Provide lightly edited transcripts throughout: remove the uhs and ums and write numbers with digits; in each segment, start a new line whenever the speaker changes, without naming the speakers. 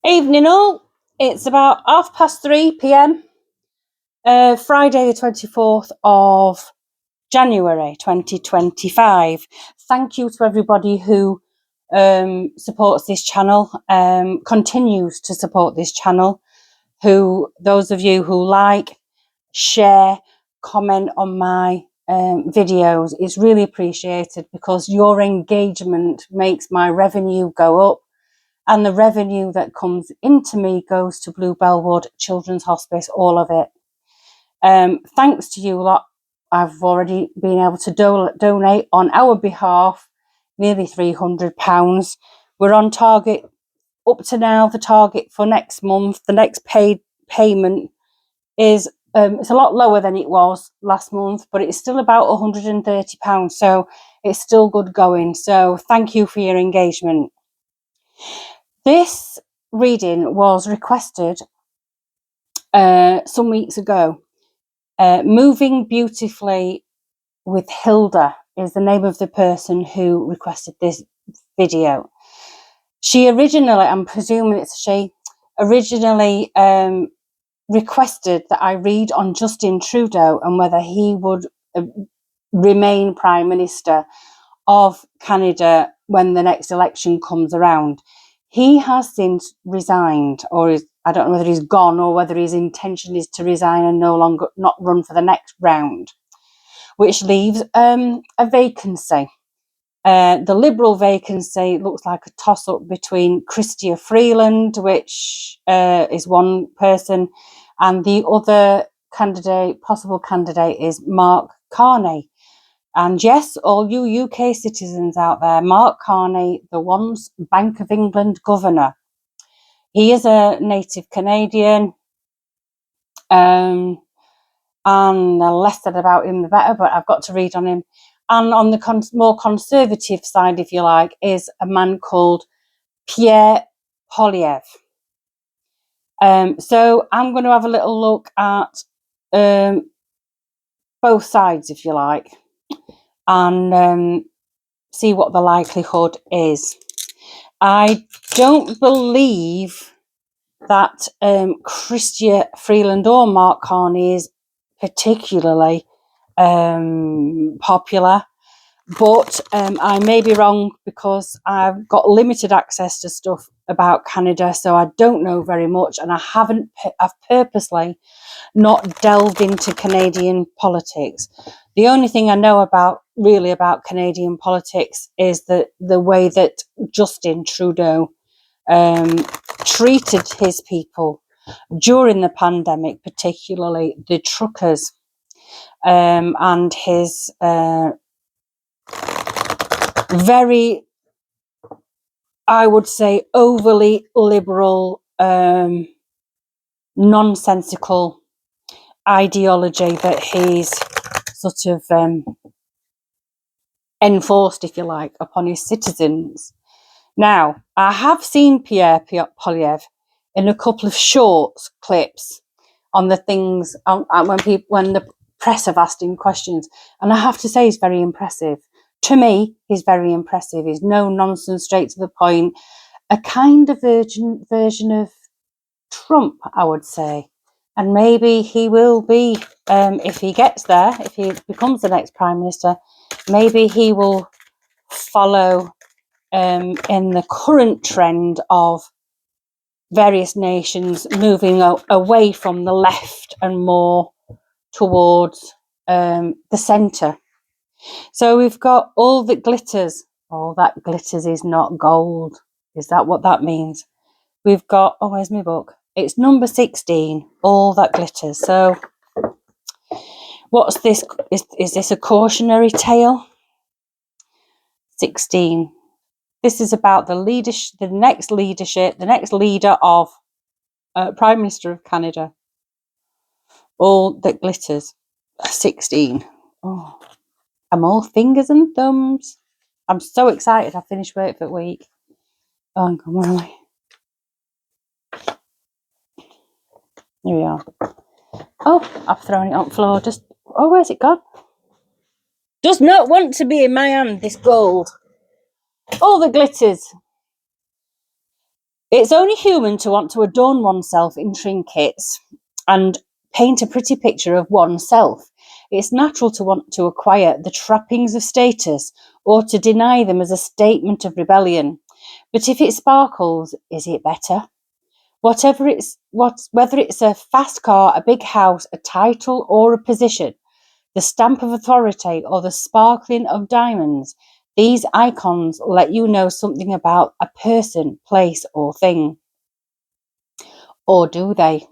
Evening all, it's about 3:30 p.m, Friday the 24th of January 2025. Thank you to everybody who supports this channel, continues to support this channel, those of you who like, share, comment on my videos. It's really appreciated because your engagement makes my revenue go up. And the revenue that comes into me goes to Blue Bellwood Children's Hospice, all of it. Thanks to you lot, I've already been able to donate on our behalf nearly £300. We're on target up to now. The target for next month, the next paid payment is it's a lot lower than it was last month, but it's still about £130. So it's still good going. So thank you for your engagement. This reading was requested some weeks ago. Moving Beautifully with Hilda is the name of the person who requested this video. She originally, I'm presuming it's she, originally requested that I read on Justin Trudeau and whether he would remain Prime Minister of Canada when the next election comes around. He has since resigned, or I don't know whether he's gone or whether his intention is to resign and not run for the next round, which leaves a vacancy. The Liberal vacancy looks like a toss-up between Chrystia Freeland, which is one person, and the other possible candidate is Mark Carney. And yes, all you UK citizens out there, Mark Carney, the once Bank of England governor. He is a native Canadian, and the less said about him, the better, but I've got to read on him. And on the more conservative side, if you like, is a man called Pierre Pollievre. So I'm going to have a little look at both sides, if you like, and see what the likelihood is. I don't believe that Chrystia Freeland or Mark Carney is particularly popular, but I may be wrong because I've got limited access to stuff about Canada, so I don't know very much, and I've purposely not delved into Canadian politics. The only thing I know about Canadian politics is that the way that Justin Trudeau treated his people during the pandemic, particularly the truckers, and his very, I would say, overly liberal, nonsensical ideology that he's sort of enforced, if you like, upon his citizens. Now, I have seen Pierre Pollievre in a couple of short clips on the things when the press have asked him questions, and I have to say he's very impressive. To me, he's very impressive. He's no nonsense, straight to the point. A kind of version of Trump, I would say. And maybe he will be, if he gets there, if he becomes the next Prime Minister, maybe he will follow in the current trend of various nations moving away from the left and more towards the centre. So we've got all that glitters. All that glitters is not gold. Is that what that means? We've got, oh, where's my book? It's number 16, All That Glitters. So what's this? Is this a cautionary tale? 16. This is about the next leader of Prime Minister of Canada. All that glitters. 16. Oh, I'm all fingers and thumbs. I'm so excited. I finished work for the week. Oh, hang on, where am I? Here we are. Oh, I've thrown it on the floor. Where's it gone? Does not want to be in my hand, this gold. All that glitters. It's only human to want to adorn oneself in trinkets and paint a pretty picture of oneself. It's natural to want to acquire the trappings of status or to deny them as a statement of rebellion. But if it sparkles, is it better? Whether it's a fast car, a big house, a title, or a position, the stamp of authority, or the sparkling of diamonds, these icons let you know something about a person, place, or thing. Or do they?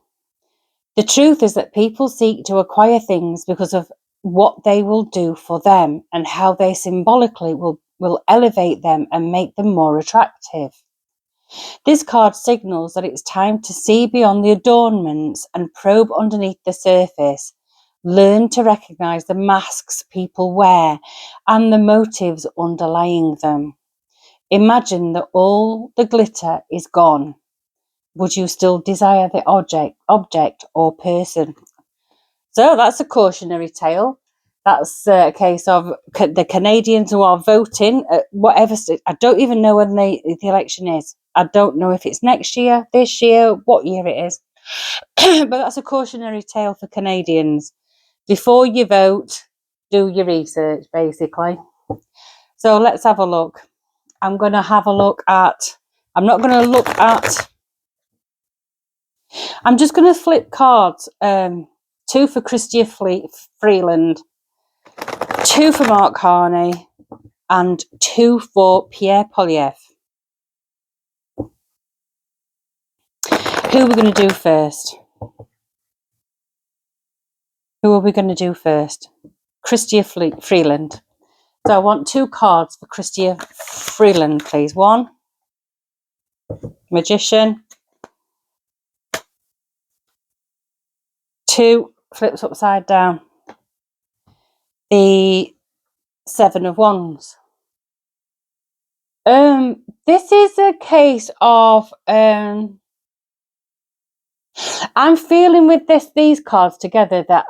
The truth is that people seek to acquire things because of what they will do for them and how they symbolically will elevate them and make them more attractive. This card signals that it's time to see beyond the adornments and probe underneath the surface. Learn to recognize the masks people wear and the motives underlying them. Imagine that all the glitter is gone. Would you still desire the object or person? So that's a cautionary tale. That's a case of the Canadians who are voting at whatever state. I don't even know when the election is. I don't know if it's next year, this year, what year it is. But that's a cautionary tale for Canadians. Before you vote, do your research, basically. So let's have a look. I'm not going to look at, I'm just going to flip cards. 2 for Chrystia Freeland, 2 for Mark Carney, and 2 for Pierre Pollievre. Who are we going to do first? Chrystia Freeland. So I want 2 cards for Chrystia Freeland, please. 1, Magician. 2, flips upside down. The 7 of Wands. This is a case of I'm feeling with these cards together that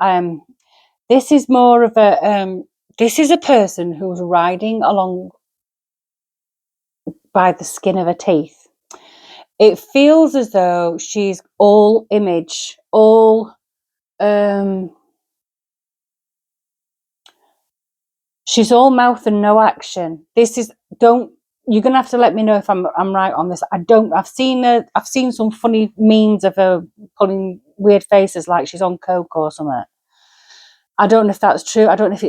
this is more of a this is a person who's riding along by the skin of her teeth. It feels as though she's all image, all she's all mouth and no action. You're gonna have to let me know if I'm right on this. I've seen some funny memes of her pulling weird faces like she's on coke or something. I don't know if that's true. I don't know if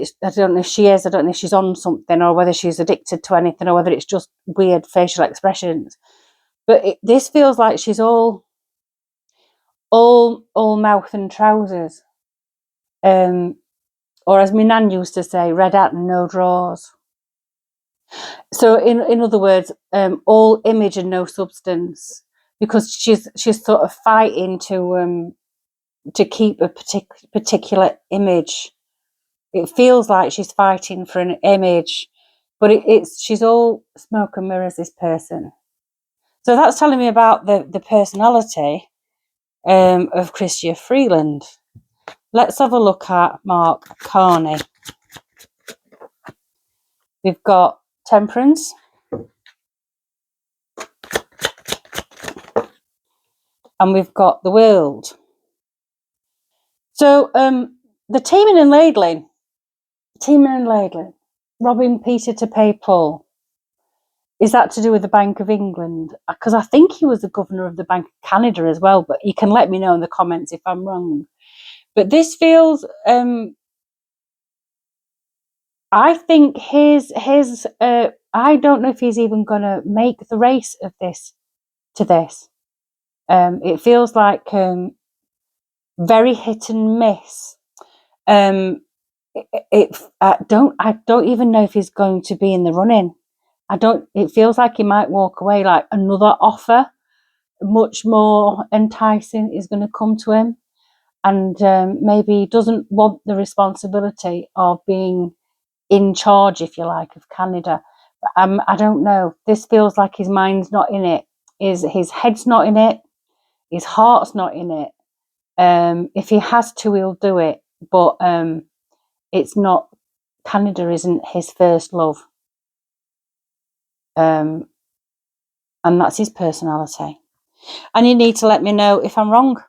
she is. I don't know if she's on something or whether she's addicted to anything or whether it's just weird facial expressions. But this feels like she's all mouth and trousers. Or as my nan used to say, red hat and no drawers. So in other words, all image and no substance, because she's sort of fighting to keep a particular image. It feels like she's fighting for an image, but she's all smoke and mirrors, this person. So that's telling me about the personality of Chrystia Freeland. Let's have a look at Mark Carney. We've got Temperance, and we've got the World. So the teaming and ladling, robbing Peter to pay Paul. Is that to do with the Bank of England? Because I think he was the governor of the Bank of Canada as well, but you can let me know in the comments if I'm wrong. But this feels, I think I don't know if he's even going to make the race of this. It feels like very hit and miss. I don't even know if he's going to be in the running. It feels like he might walk away, like another offer, much more enticing, is going to come to him. And maybe he doesn't want the responsibility of being in charge, if you like, of Canada. I don't know. This feels like his mind's not in it. His head's not in it. His heart's not in it. If he has to, he'll do it. But it's not. Canada isn't his first love. And that's his personality. and you need to let me know if I'm wrong.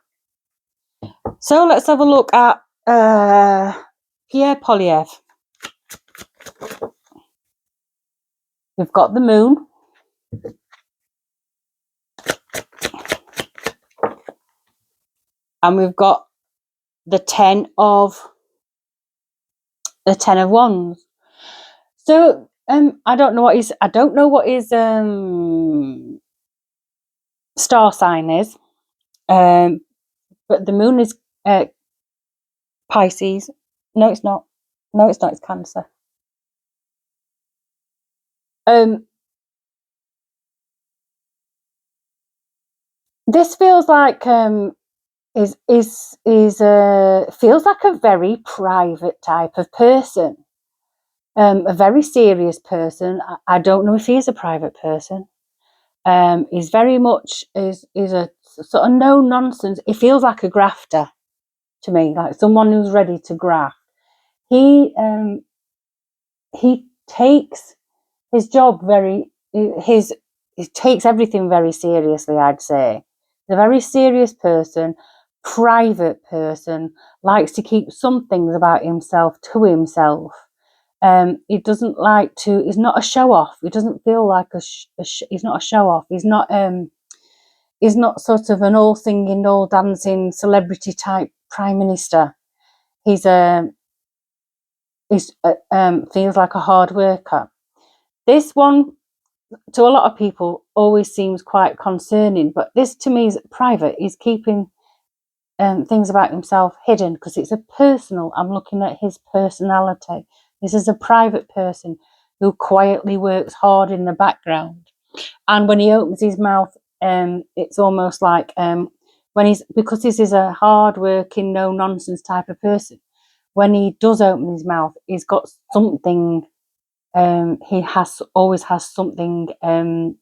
So let's have a look at Pierre Pollievre. We've got the moon. And we've got the 10 of wands. So I don't know what his star sign is. But the moon is Pisces. No, it's not. No, it's not. It's Cancer. This feels like feels like a very private type of person. A very serious person. I don't know if he is a private person. He's very much is a sort of no nonsense. He feels like a grafter to me, like someone who's ready to graft. He takes his job he takes everything very seriously, I'd say. He's a very serious person, private person, likes to keep some things about himself to himself. He doesn't like to, he's not a show off. He doesn't feel like he's not a show off. He's not sort of an all singing, all dancing celebrity type prime minister. He's feels like a hard worker. This one, to a lot of people, always seems quite concerning, but this to me is private. He's keeping things about himself hidden because it's a personal. I'm looking at his personality. This is a private person who quietly works hard in the background, and when he opens his mouth, it's almost like because this is a hard-working, no-nonsense type of person. When he does open his mouth, he's got something. He always has something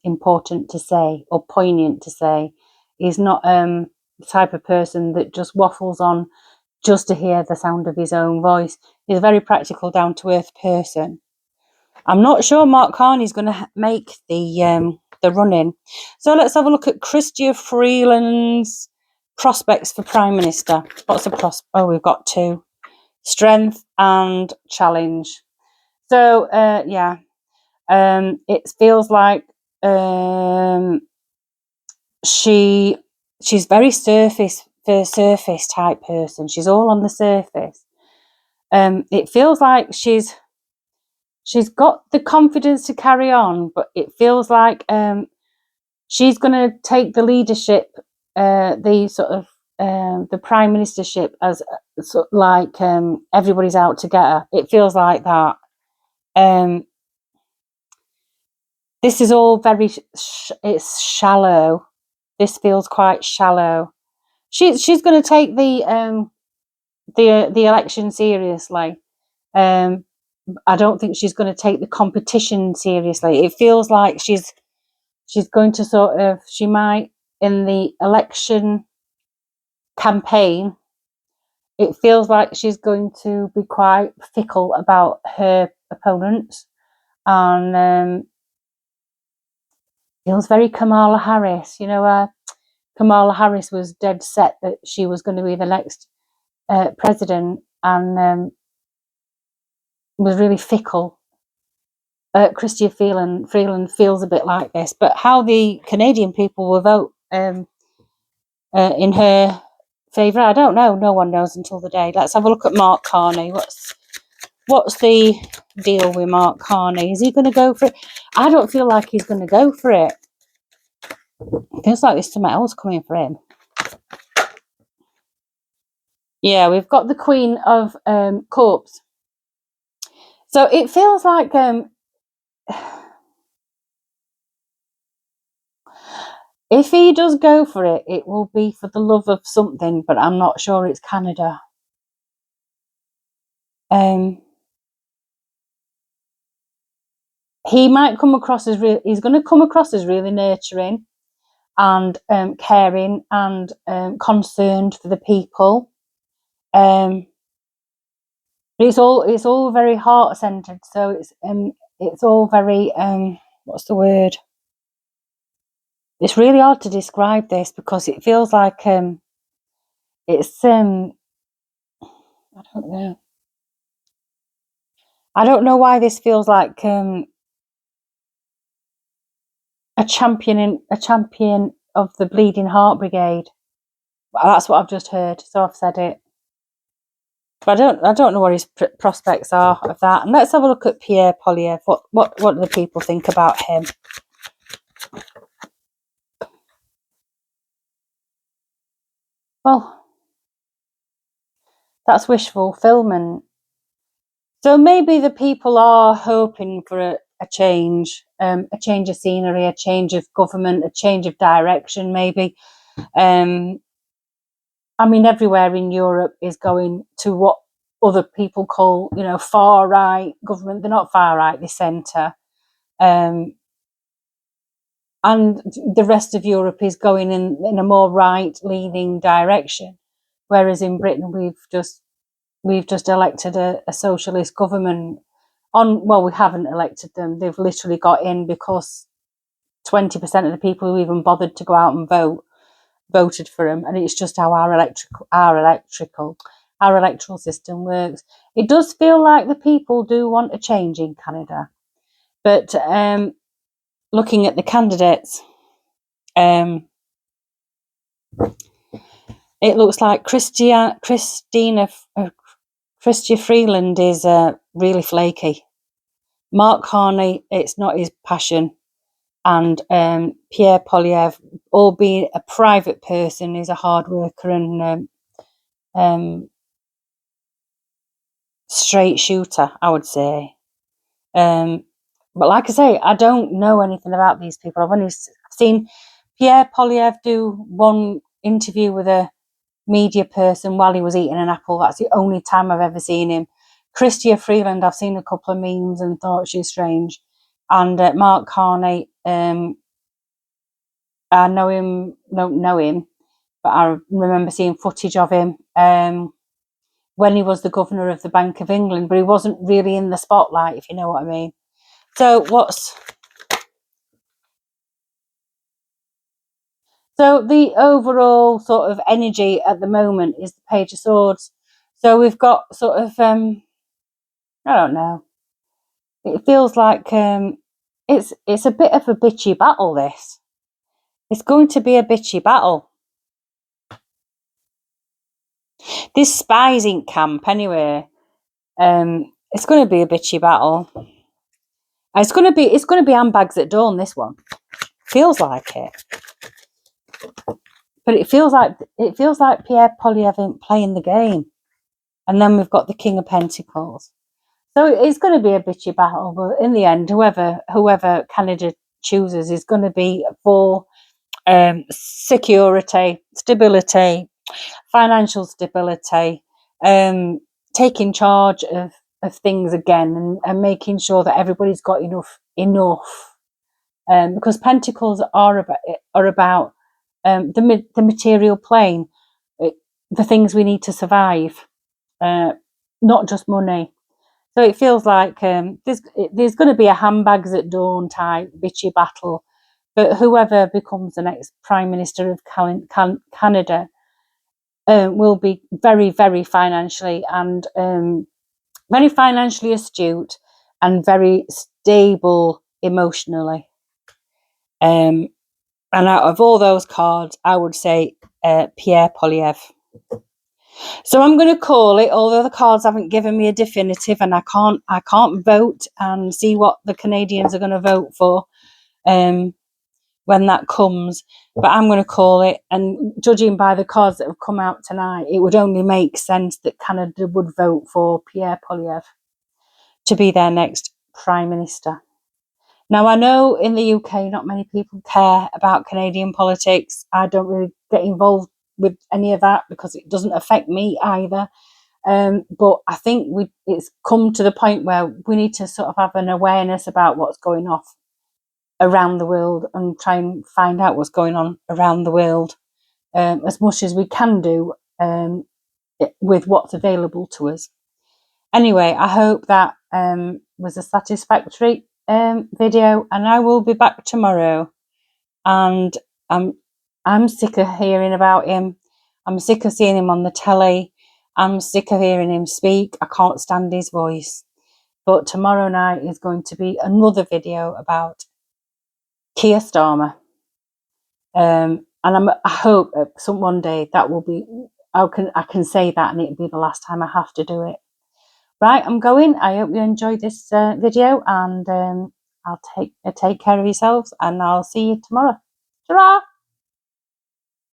important to say or poignant to say. He's not the type of person that just waffles on just to hear the sound of his own voice. He's a very practical, down-to-earth person. I'm not sure Mark Carney's going to make the run-in. So let's have a look at Chrystia Freeland's prospects for Prime Minister. What's the prospect? Oh, we've got two. Strength and challenge. So, yeah. It feels like she's very surface type person. She's all on the surface. It feels like she's got the confidence to carry on, but it feels like she's going to take the leadership, the sort of the prime ministership as sort of like everybody's out to get her. It feels like that. This is all very it's shallow. This feels quite shallow. She's going to take the election seriously. I don't think she's going to take the competition seriously. It feels like she's going to she might, in the election campaign, it feels like she's going to be quite fickle about her opponents, and feels very Kamala Harris. Kamala Harris was dead set that she was going to be the next president, and was really fickle. Chrystia Freeland feels a bit like this, but how the Canadian people will vote in her favour, I don't know. No one knows until the day. Let's have a look at Mark Carney. What's the deal with Mark Carney? Is he going to go for it? I don't feel like he's going to go for it. It feels like there's something else coming for him. Yeah, we've got the Queen of Cups. So it feels like if he does go for it, it will be for the love of something, but I'm not sure it's Canada. He might come across as he's going to come across as really nurturing and caring and concerned for the people. It's all very heart centered. So it's all very what's the word? it's really hard to describe this because it feels like it's I don't know. I don't know why this feels like a champion of the Bleeding Heart Brigade. That's what I've just heard, so I've said it. But I don't know what his prospects are of that. And let's have a look at Pierre Pollievre. What do the people think about him? Well, that's wish fulfillment. So maybe the people are hoping for a change of scenery, a change of government, a change of direction, maybe. I mean, everywhere in Europe is going to what other people call, far right government. They're not far right, they're centre. And the rest of Europe is going in a more right-leaning direction. Whereas in Britain, we've just elected a socialist government. Well, we haven't elected them. They've literally got in because 20% of the people who even bothered to go out and vote voted for him, and it's just how our electoral system works. It does feel like the people do want a change in Canada, but looking at the candidates, it looks like Chrystia Freeland is really flaky. Mark Carney, it's not his passion. And Pierre Pollievre, albeit a private person, is a hard worker and straight shooter, I would say. But like I say, I don't know anything about these people. I've only seen Pierre Pollievre do one interview with a media person while he was eating an apple. That's the only time I've ever seen him. Chrystia Freeland, I've seen a couple of memes and thought she's strange. And Mark Carney, I don't know him, but I remember seeing footage of him when he was the governor of the Bank of England, but he wasn't really in the spotlight, if you know what I mean. So the overall sort of energy at the moment is the Page of Swords. So we've got sort of, I don't know. It feels like it's a bit of a bitchy battle, this. It's going to be a bitchy battle. This spies in camp, anyway. It's going to be a bitchy battle. It's going to be handbags at dawn. This one feels like it, but it feels like Pierre Pollievre ain't playing the game. And then we've got the King of Pentacles. So it's going to be a bitchy battle, but in the end, whoever Canada chooses is going to be for security, stability, financial stability, taking charge of things again and making sure that everybody's got enough. Because Pentacles are about the material plane, the things we need to survive, not just money. So it feels like there's going to be a handbags at dawn type bitchy battle, but whoever becomes the next Prime Minister of Canada will be very, very financially and very financially astute and very stable emotionally. And out of all those cards, I would say Pierre Pollievre. So I'm going to call it, although the cards haven't given me a definitive, and I can't vote and see what the Canadians are going to vote for when that comes. But I'm going to call it, and judging by the cards that have come out tonight, it would only make sense that Canada would vote for Pierre Pollievre to be their next Prime Minister. Now, I know in the UK, not many people care about Canadian politics. I don't really get involved with any of that because it doesn't affect me either. But I think it's come to the point where we need to sort of have an awareness about what's going on around the world and try and find out what's going on around the world as much as we can do with what's available to us. Anyway, I hope that was a satisfactory video, and I will be back tomorrow. And I'm sick of hearing about him. I'm sick of seeing him on the telly. I'm sick of hearing him speak. I can't stand his voice. But tomorrow night is going to be another video about Keir Starmer. And I hope one day that will be, I can say that and it'll be the last time I have to do it. Right, I'm going. I hope you enjoyed this video, and I'll take care of yourselves, and I'll see you tomorrow. Ta-ra!